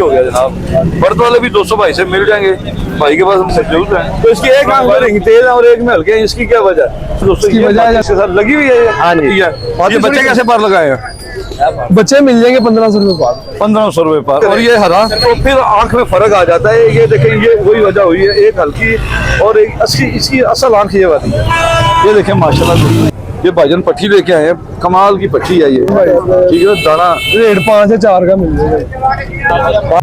हो गया जनाब। बर्द वाले भी 200 भाई से मिल जाएंगे, भाई के पास हम मौजूद हैं। तो इसकी एक आंख में तेज है और एक में हल्के हैं, इसकी क्या वजह है? दोस्तों ये वजह इसके साथ लगी हुई है। हाँ जी। ये बच्चे कैसे पार लगाए हैं? बच्चे मिल जाएंगे 1500 रुपए पार। 1500 रुपए पार। और ये हरा तो फिर आंख में फर्क आ जाता है। ये देखें, ये वही वजह हुई है, एक हल्की और एक इसकी असल आंख ये वाली है। ये देखें माशाल्लाह, ये भाईजान पट्टी लेके आए हैं, कमाल की पट्टी है ये, ठीक है। दाना रेट 5 से 4 का मिल जाएगा।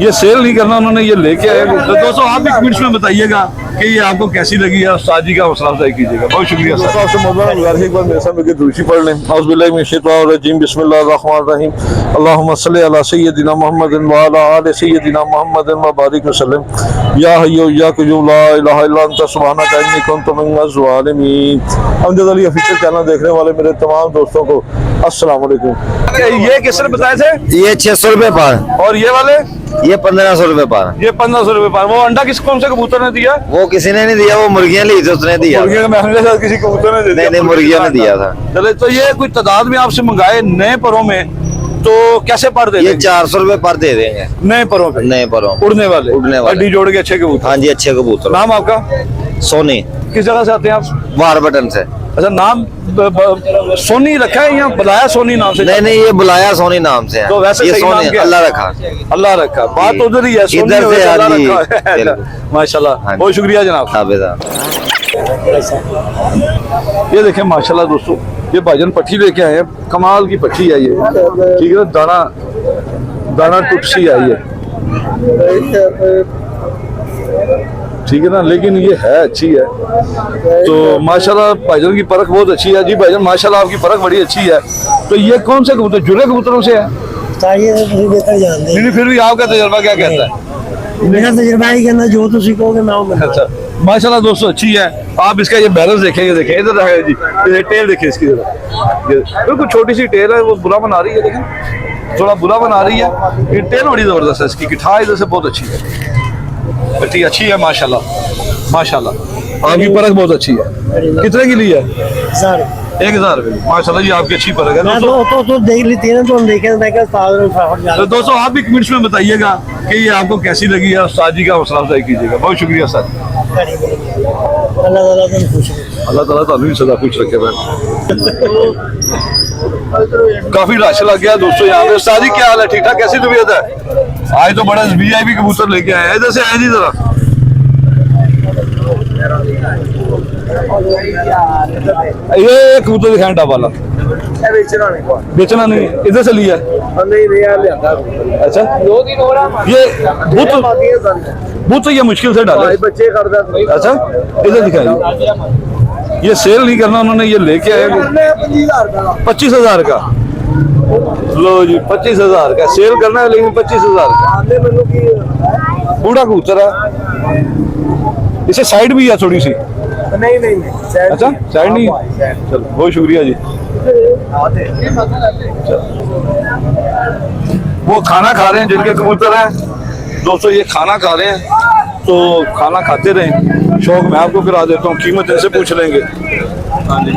ये सेल नहीं करना, उन्होंने ये लेके आए। तो दोस्तों आप भी कमेंट्स में बताइएगा कि ये आपको कैसी लगी है, और साजी का हौसला अफजाई कीजिएगा। बहुत शुक्रिया सर। आपसे मौलाना एक बार मेरे साथ मिलकर दुरूशी पढ़ लें। औज़ु बिल्लाहि मिनश शैतानिर रजीम, बिस्मिल्लाहिर रहमानिर रहीम। अल्लाहुम्मा सल्लि अला सय्यिदिना मुहम्मदिन व अला आलि सय्यिदिना मुहम्मदिन व बारिक वसल्लम। या हय्यु या क़य्यूम ला इलाहा इल्ला अंता सुब्हानका इन्नी कुन्तु मिनज़ ज़ालिमीन। अमजद अली ऑफिशियल चैनल देखने वाले मेरे तमाम दोस्तों को अस्सलाम वालेकुम। ये किसने बताए थे? ये 600 रुपए पार। और ये वाले? ये 1500 रुपए पार। ये 1500 रुपए पार। वो अंडा कौन से कबूतर ने दिया? वो किसी ने नहीं दिया, वो मुर्गियां ली थी, उसने दिया। मुर्गियां का महंगे साथ किसी कबूतर ने दे दिया? नहीं, मुर्गियां ने दिया था। चले, तो ये कोई तादाद में आपसे मंगाए नए परों में, तो कैसे पर दे? ये 400 रुपए पर दे देंगे नए परों पे। नए परों उड़ने वाले हड्डी जोड़ के अच्छे कबूतर। हाँ जी, अच्छे कबूतर। नाम आपका? सोनी। किस जगह से आते हैं आप? वार बटन से। अच्छा, नाम सोनी रखा है या बुलाया सोनी नाम से? नहीं, ये बुलाया सोनी नाम से है। तो वैसे ये सही नाम सोनी क्या? अल्लाह रखा। अल्लाह रखा। बात उधर ही है, सोनी इधर से अल्लाह हाँ जी। रखा है। माशाल्लाह, बहुत शुक्रिया जनाब। ये देखें माशाल्लाह दोस्तों, ये भाईजान पट्टी लेके आए हैं, कमाल की पट्टी है ये, ठीक है। दाना टुटसी है ये, ठीक है ना, लेकिन ये है अच्छी है। तो माशाल्लाह भाईजान की परख बहुत अच्छी है। जी भाईजान माशाल्लाह आपकी परख बड़ी अच्छी है। तो ये कौन से कबूतर? जुड़े कबूतरों से है? नहीं, फिर भी आपका तजुर्बा क्या कहता है? मेरा तजुर्बा ही कहना, जो तुम सीखोगे मैं अच्छा, माशाल्लाह दोस्तों अच्छी है। आप इसका ये बैलेंस देखेंगे, देखें इधर है जी, ये टेल देखिए इसकी, बिल्कुल छोटी सी टेल है, वो बुरा बना रही है, लेकिन थोड़ा बुरा बना रही है। ये टेल बड़ी जबरदस्त है इसकी, किठा इधर से बहुत अच्छी है, पट्टी अच्छी है माशाल्लाह। माशाल्लाह आपकी परख बहुत अच्छी है। कितने की ली है? 1000 रुपये। माशाल्लाह जी आपकी अच्छी परख है। तो देख लेते हैं, तो हम देखें। तो दोस्तों आप भी कमेंट्स में बताइएगा कि ये आपको कैसी लगी है, और साजी का हौसला अफजाई कीजिएगा। बहुत शुक्रिया सर। अल्लाह ताला तो भी सदा कुछ रखे। काफी रश लग गया दोस्तों यहाँ पे। साजी क्या हाल है? ठीक ठाक? कैसी तबीयत है? आज तो बड़ा VIP कबूतर लेके आए हैं। इधर से आए जी जरा। ये कबूतर दिखाएं टॉप वाला। बेचना नहीं, इधर से लिया? अच्छा, 2 दिन हो रहा। ये बुत तो ये मुश्किल से डाले बच्चे। अच्छा, इधर दिखाइए। ये सेल नहीं करना, उन्होंने ये लेके आए 25,000 का। लो जी, 25,000 का सेल करना है, लेकिन 25,000 का। बूढ़ा कबूतर है, इसे साइड भी है थोड़ी सी। नहीं अच्छा, साइड नहीं। चलो, बहुत शुक्रिया जी। वो खाना खा रहे हैं जिनके कबूतर हैं दोस्तों, ये खाना खा रहे हैं, तो खाना खाते रहें। शौक मैं आपको करा देता हूँ। कीमत इनसे पूछ लेंगे। हाँ जी,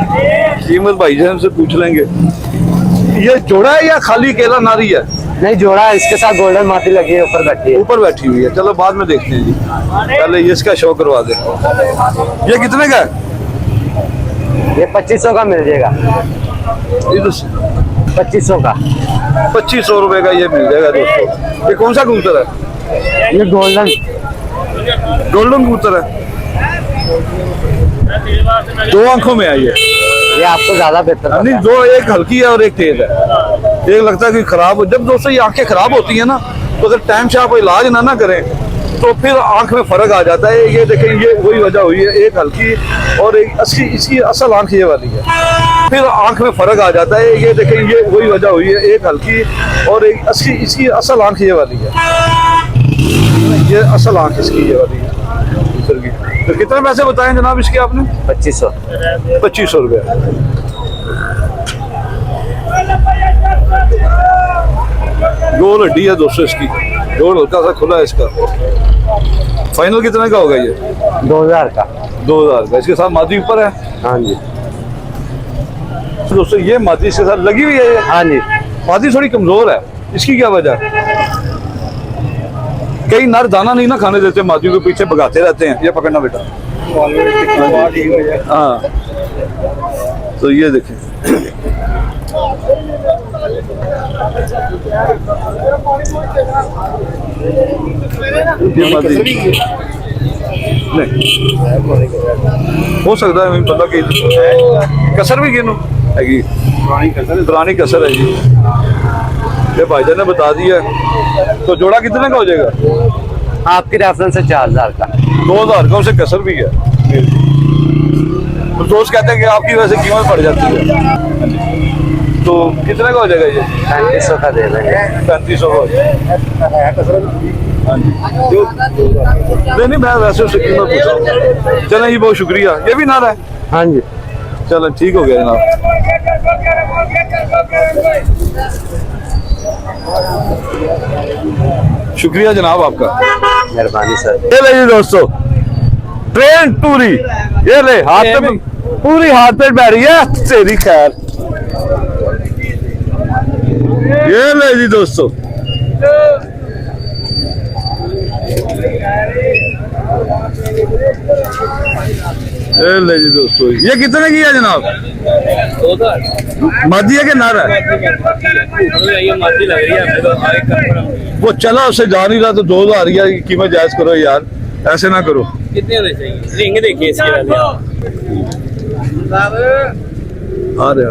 कीमत भाईजान से पूछ लेंगे। ये जोड़ा है या खाली केला नारी है? नहीं, जोड़ा है, इसके साथ गोल्डन माटी लगी है, ऊपर बैठी हुई है। चलो बाद में देखते हैं जी, पहले ये इसका शौक करवा दे। ये कितने का है? ये 2500 का मिल जाएगा। 2500 का, 2500 रुपए का ये मिल जाएगा दोस्तों। ये कौन सा कबूतर है? ये गोल्डन कबूतर है। 2 आंखों में है ये आपको ज्यादा बेहतर नहीं। 2, एक हल्की है और एक तेज है। एक लगता है कि खराब हो। जब दोस्तों ये आंखें खराब होती है ना, तो अगर टाइम से आप इलाज ना करें तो फिर आंख में फर्क आ जाता है। ये देखें, ये वही वजह हुई है, एक हल्की और एक इसकी असल आंख ये वाली है, फिर आंख में फर्क आ जाता है। ये देखें, ये वही वजह हुई है, एक हल्की और एक इसकी असल आंख ये वाली है, ये असल आंख इसकी ये वाली है। तो कितने पैसे बताएं जनाब इसके आपने? 2500 रुपये। गोल हड्डी है दोस्तों इसकी, गोल हल्का सा खुला है इसका। फाइनल कितने का होगा ये? 2000 का। 2000 का। इसके साथ मादी ऊपर है? हाँ जी दोस्तों, ये मादी इसके साथ लगी हुई है। हाँ जी। मादी थोड़ी कमजोर है, इसकी क्या वजह है? कई नर दाना नहीं ना खाने देते, मादियों के पीछे भगाते रहते हैं। ये पकड़ना बेटा। हाँ तो ये देखें, ये मादी नहीं हो सकता है, मुझे पता कि कसर भी गिनो हैगी, पुरानी कसर है जी। ये भाईजान ने बता दिया। तो जोड़ा कितने का हो जाएगा? आपकी रेफरेंस से 4000 का। 2000 का, उसे कसर भी है। तो दोस्त कहते हैं कि आपकी वजह से कीमत बढ़ जाती है। तो कितने का हो जाएगा ये? 3500 का दे देंगे। 3500 का हो जाएगा। नहीं नहीं, मैं वैसे उससे कीमत पूछ रहा हूँ। चलें जी, बहुत शुक्रिया। ये भी नारा है? हाँ जी, चलो ठीक हो गया जनाब। शुक्रिया जनाब आपका, मेहरबानी सर। ये ले जी दोस्तों, ट्रेन पूरी, ये ले हाथ पे पूरी हाथ पे बैठ रही है तेरी खैर। ये ले जी दोस्तों, ये ले जी दोस्तों, ये कितने की है जनाब? मादी है कि नारा है? वो चला उससे जा नहीं रहा तो 2000 की कीमत जायज करो यार, ऐसे ना करो। कितने होने चाहिए? रिंग देखिए इसके वाले। आ रहे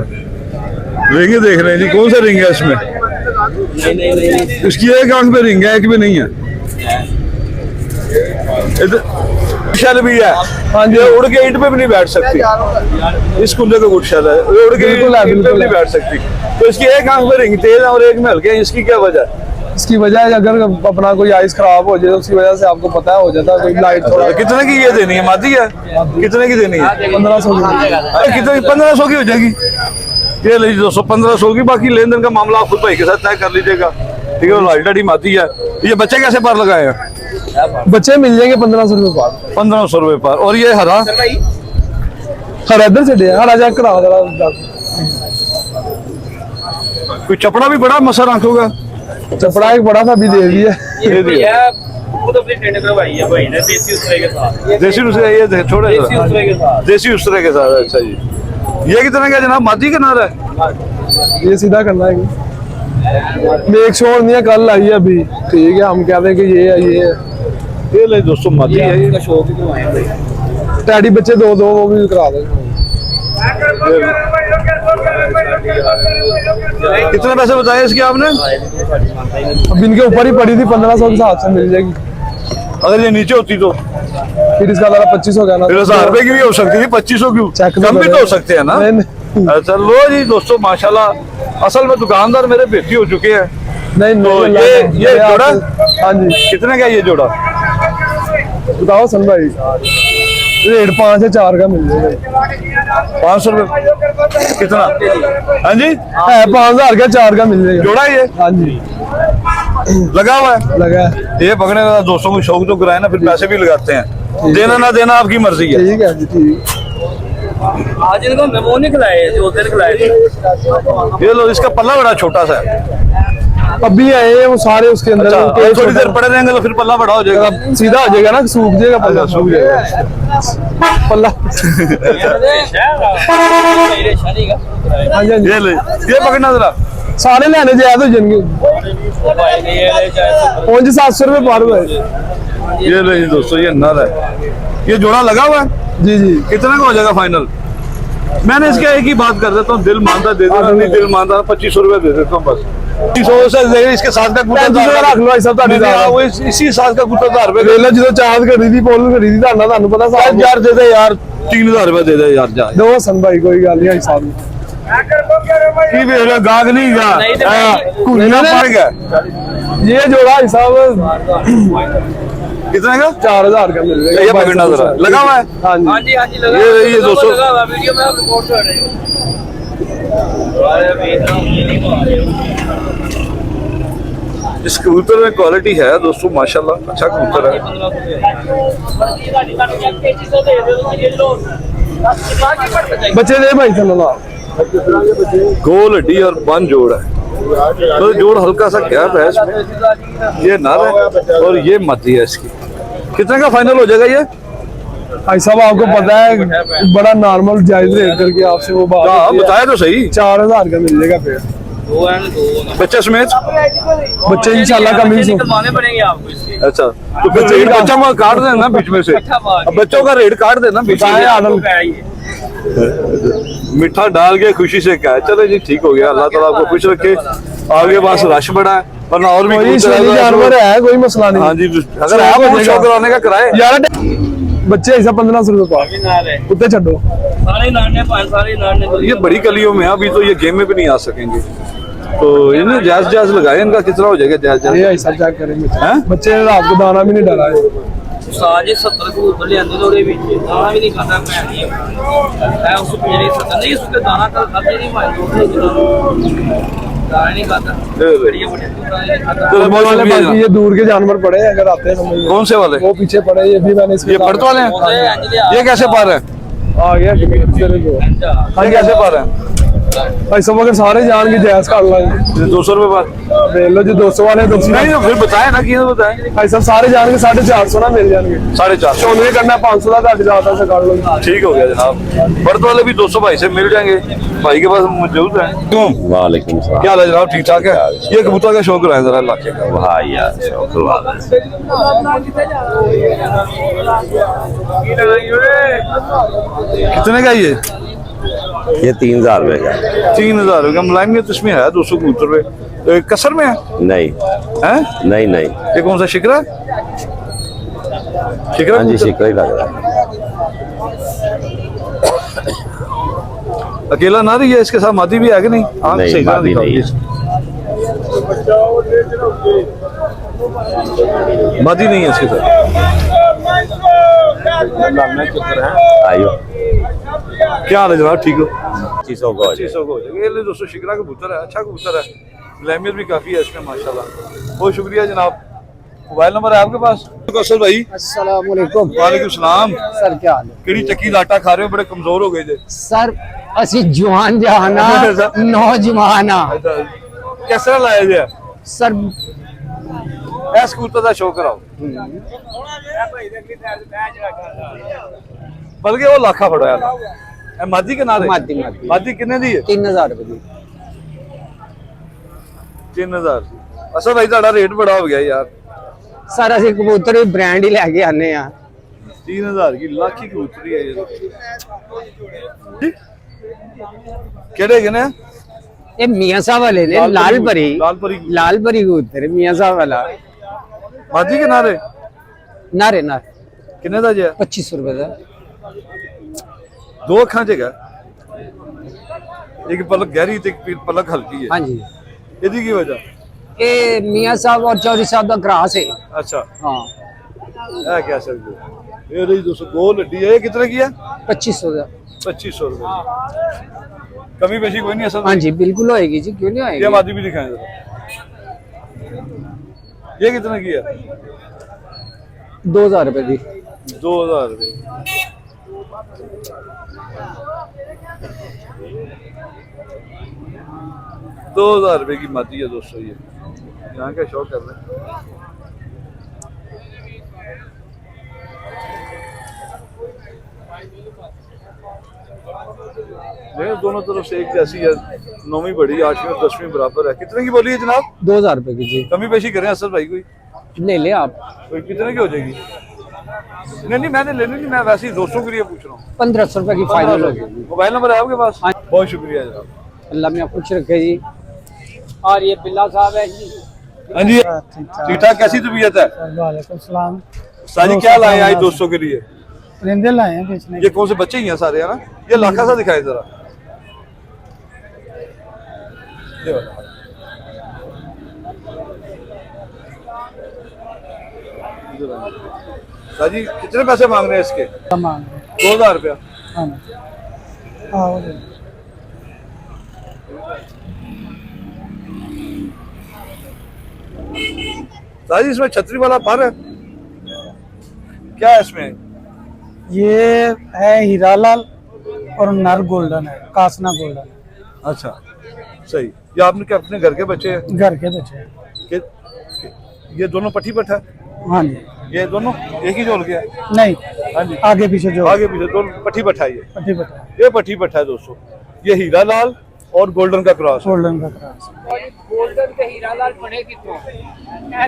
रिंग देख रहे हैं जी, कौन सा रिंग है इसमें? नहीं इसकी एक आंख पे रिंग है, एक भी नहीं है। गुडशल भी है। हाँ जी, उड़ के ईंट पे भी नहीं बैठ सकती। इस कुल्ले का गुडशल है, उड़ के ईंट पे भी नहीं बैठ सकती। तो इसकी एक आंख पे रिंग तेज है और एक में हल्के है। इसकी क्या वजह है? इसकी वजह है अगर अपना कोई आइस खराब हो जाए तो उसकी वजह से आपको पता है हो जाता है कोई लाइट थोड़ा। कितने की ये देनी है? मादी है? कितने की देनी है? 1500 की। कितने? 1500 की हो जाएगी। ये लीजिए दोस्तों, 1500 की। बाकी लेन देन का मामला आप खुद भाई के साथ तय कर लीजिएगा, ठीक है। लाइट डाडी मादी है। ये बच्चे कैसे पार लगाए हैं? बच्चे मिल जाएंगे 1500 रुपये पार। 1500 रुपए पार। और ये हरा हरा इधर से हरा जाकर करा जरा। कोई चपड़ा भी बड़ा मसर आंखों का। चपड़ा एक बड़ा था, अभी दे दिया। दे दिया। खुद अपनी टेंट करवाई है भाई ने देसी उसरे के साथ। देसी उसरे, ये छोड़े देसी उसरे के साथ। देसी उसरे के साथ। अच्छा जी, ये कितने का जनाब? मादी का नारा है? ये सीधा करना है। मेक श्योर नहीं है, कल आई है अभी, ठीक है। हम कहते हैं कि ये है ये है। ये ले दोस्तों, मादी है। का शौक ही तो आए भाई। टैडी बच्चे दो वो भी करा देंगे। कितने पैसे बताए इसके आपने? अब इनके ऊपर ही पड़ी थी, 1500 के हिसाब से मिल जाएगी। अगर ये नीचे होती तो फिर इसका दादा 2500 का ना, फिर 1000 रुपए की भी हो सकती थी, 2500 की चेक कम भी तो हो सकते हैं ना। नहीं, नहीं। अच्छा लो जी दोस्तों, माशाल्लाह। असल में दुकानदार मेरे बेटी हो चुके हैं। नहीं तो ये जोड़ा हाँ जी, कितने का? ये जोड़ा बताओ सन भाई। रेट 5 से 4 का मिल जाएगा। 500 रुपए कितना? हाँ जी, है 5000 का 4 का मिल जाएगा जोड़ा ये हाँ जी, लगा हुआ है। लगा है। ये पकड़ने का दोस्तों को शौक तो कराए ना, फिर पैसे भी लगाते हैं। देना ना देना आपकी मर्जी है। ठीक है जी, ठीक। आज इनको मेमो नहीं खिलाए, जो दिन खिलाए थे। ये लो, इसका पल्ला बड़ा छोटा सा है। अभी आए हैं वो सारे उसके अंदर। अच्छा, उनके थोड़ी छोटे- देर पड़े रहेंगे तो फिर पल्ला बड़ा हो जाएगा। सीधा हो जाएगा ना, सूख जाएगा पल्ला। अच्छा, सूख जाएगा। पल्ला हाँ जी, हाँ जी। ये ले, ये पकड़ना जरा। सारे लेने ज्यादा हो जाएंगे। 700 रुपये पार हुआ है। ये ले जी दोस्तों, ये नर है। ये जोड़ा लगा हुआ है। जी जी, कितना का हो जाएगा फाइनल? मैंने इसका एक ही बात कर देता हूँ, दिल मानता दे देना, नहीं दिल मानता 2500 रुपए दे देता हूँ बस। 2500 से दे, इसके साथ का कुत्ता 3500 रख लो, ऐसा तो नहीं, वो इसी साथ का कुत्ता 1000 रुपए वेला जो चांद करी थी, पोल करी थी, ਤੁਹਾਨੂੰ ਪਤਾ साहब यार दे दे यार, 3000 रुपए दे दे यार जा। दो सन भाई, कोई गल नहीं साहब। की वेला गाग नहीं गा, कुन्ना पड़ गया। ये जोड़ा हिसाब कितने का? 4000 का मिल जाएगा। ये पकड़ना जरा, लगा हुआ है। हाँ जी, हाँ जी लगा। ये दोस्तों लगा हुआ वीडियो में आप रिकॉर्ड कर रहे हो। इस कबूतर में क्वालिटी है दोस्तों, माशाल्लाह अच्छा कबूतर है। बच्चे दे भाई चलो ना। गोल हड्डी और बन जोड़ है। तो जोड़ हल्का सा गैप है इसमें, ये नर है और ये मादी है इसकी। कितने का फाइनल हो जाएगा ये? भाई साहब आपको पता है बड़ा नॉर्मल जायज रेट करके आपसे वो बात हाँ बताया तो सही। 4000 का मिल जाएगा पेड़, बच्चे समेत। बच्चे इंशाल्लाह कमिंग सून। करवाने पड़ेंगे आपको इसके। अच्छा तो बच्चे का बच्चा में काट देना बीच में से, अब बच्चों का रेट काट देना बीच में। आडल मीठा डाल के खुशी से क्या है। चलो जी ठीक हो गया, अल्लाह ताला आपको खुश रखे। आगे बस रश बड़ा है वरना और भी कोई कुछ जानवर है, कोई मसला नहीं। हाँ जी अगर आप शो कराने का कराए यार बच्चे ऐसा 1500 रुपए कुत्ते छो। सारे नाने पाए, सारे नाने। ये बड़ी कलियों में अभी तो ये गेम में भी नहीं आ सकेंगे, तो इन्हें जायज जायज लगाए। इनका कितना हो जाएगा जायज ये जायज? ऐसा चेक करेंगे हैं? बच्चे ने रात को दाना भी नहीं डाला है। साजे 70 कबूतर ले आंदे थोड़े बीच दाना भी नहीं खाता मैं नहीं मैं उस मेरे 70 नहीं उसके दाना का खाते नहीं भाई दाना नहीं खाता बढ़िया खाता। तो बहुत वाले शुक्रिया बाकी ये दूर के जानवर पड़े हैं, अगर आते हैं समझ लो। कौन से वाले? वो पीछे पड़े, ये भी मैंने ये पड़त वाले हैं? ये कैसे पा रहे हैं? आ गया ये कैसे पा रहे हैं? भाई सब अगर सारे जान की जायज कर लो 200 रुपए बार देख लो जी, 200 वाले 200 नहीं तो फिर बताए ना कि बताए। भाई सब सारे जान के 450 ना मिल जाएंगे। 450 चौंधरी करना 500 का घट जाता से कर लो। ठीक हो गया जनाब। बर्द वाले भी 200 भाई से मिल जाएंगे, भाई के पास मौजूद है। तुम वालेकुम सलाम। क्या हाल है जनाब? ठीक ठाक है। ये कबूतर का शौक रहा है जरा इलाके का। वाह यार शुक्र। कितने का ये 3000 रुपए का। 3000 रुपये का मुलायम। तो इसमें है 200 कबूतर पे तो कसर में है? नहीं हैं? नहीं नहीं, ये कौन सा शिकरा? शिकरा हाँ जी कबूतर? शिकरा ही लग रहा है। अकेला ना रही है, इसके साथ मादी भी है कि नहीं? हाँ नहीं, सही मादी नहीं है। मादी नहीं है इसके साथ। आइयो क्या हाल है जनाब? ठीक हो? 2500 का हो 2500 को हो जाएगा। ये 200 शिकरा कबूतर है, अच्छा कबूतर है, ग्लैमियर भी काफी है इसमें माशाल्लाह। बहुत शुक्रिया जनाब। मोबाइल नंबर है आपके पास? असल भाई अस्सलाम वालेकुम। वालेकुम सलाम। सर क्या हाल है? केड़ी चक्की दा आटा खा रहे हो? बड़े कमजोर हो गए थे। सर असि जवान जहाना नौजवाना कैसे लाया जाए? सर इस कबूतर का शो कराओ। बल्कि वो लाखा फड़ो यार। मादी के नारे? मादी मादी मादी कितने दी है? 3000 रुपए दी। 3000। असल भाई ਤੁਹਾਡਾ रेट बड़ा हो गया यार। सर असि कबूतर भी ब्रांड ही लेके आने हैं। 3000 की लाखी कबूतरी है ये। केड़े किने? ये मियां साहब वाले ने लाल परी लाल परी कबूतर मियां साहब वाला मादी के नारे नारे नारे किन्ने दा जे? 2500 रुपए का। दो अखां च है, एक पलक गहरी ते एक पलक हल्की है। हाँ जी ਇਹਦੀ ਕੀ वजह? ये मियां साहब और चौधरी साहब का क्रॉस है। अच्छा हाँ है क्या सर जी? ये रही 200 गोल हड्डी है। ये कितने की है? 2500 का। 2500 रुपए। कमी पेशी कोई नहीं असल? हाँ जी बिल्कुल होएगी जी, क्यों नहीं ये होएगी। मादी भी दिखाएं जरा। ये कितने की है? 2000 रुपए दी। 2000 रुपए। दो 2000 रुपए की मादी है दोस्तों। ये यहाँ का शौक कर रहे हैं। ये दोनों तरफ से एक जैसी है, 9वीं बड़ी 8वीं और 10वीं बराबर है। कितने की बोली है जनाब? 2000 रुपए की जी। कमी पेशी करें असद भाई? कोई ले ले आप। कोई कितने की हो जाएगी? नहीं मैंने लेनी नहीं, मैं वैसे ही दोस्तों के लिए पूछ रहा हूँ। 1500 रुपए की फाइनल होगी। मोबाइल नंबर है आपके पास? बहुत शुक्रिया जनाब। अल्लाह में खुश रखे जी। और ये बिल्ला साहब है जी। हाँ जी ठीक ठाक। कैसी तबीयत है? वालेकुम सलाम। साजी क्या लाए आज दोस्तों के लिए? परिंदे लाए हैं बेचने। ये कौन से बच्चे ही हैं सारे है ना? ये लाखा सा दिखाए जरा। ये वाला। साजी कितने पैसे मांग रहे हैं इसके? 2000 रुपया। साजी इसमें छतरी वाला पर है क्या है इसमें? ये है हीरालाल और नर गोल्डन है, कासना गोल्डन। अच्छा सही। ये आपने क्या अपने घर के बच्चे हैं? घर के बच्चे। ये दोनों पट्टी पट्ठा? हाँ जी। ये दोनों एक ही जोल के है? नहीं, हाँ जी, आगे पीछे जो आगे पीछे दोनों पट्टी पट्ठा। ये पट्टी पट्टा, ये पट्टी पट्ठा है दोस्तों। ये हीरा लाल और गोल्डन का क्रॉस है। गोल्डन का क्रॉस। गोल्डन के हीरा लाल बने कितने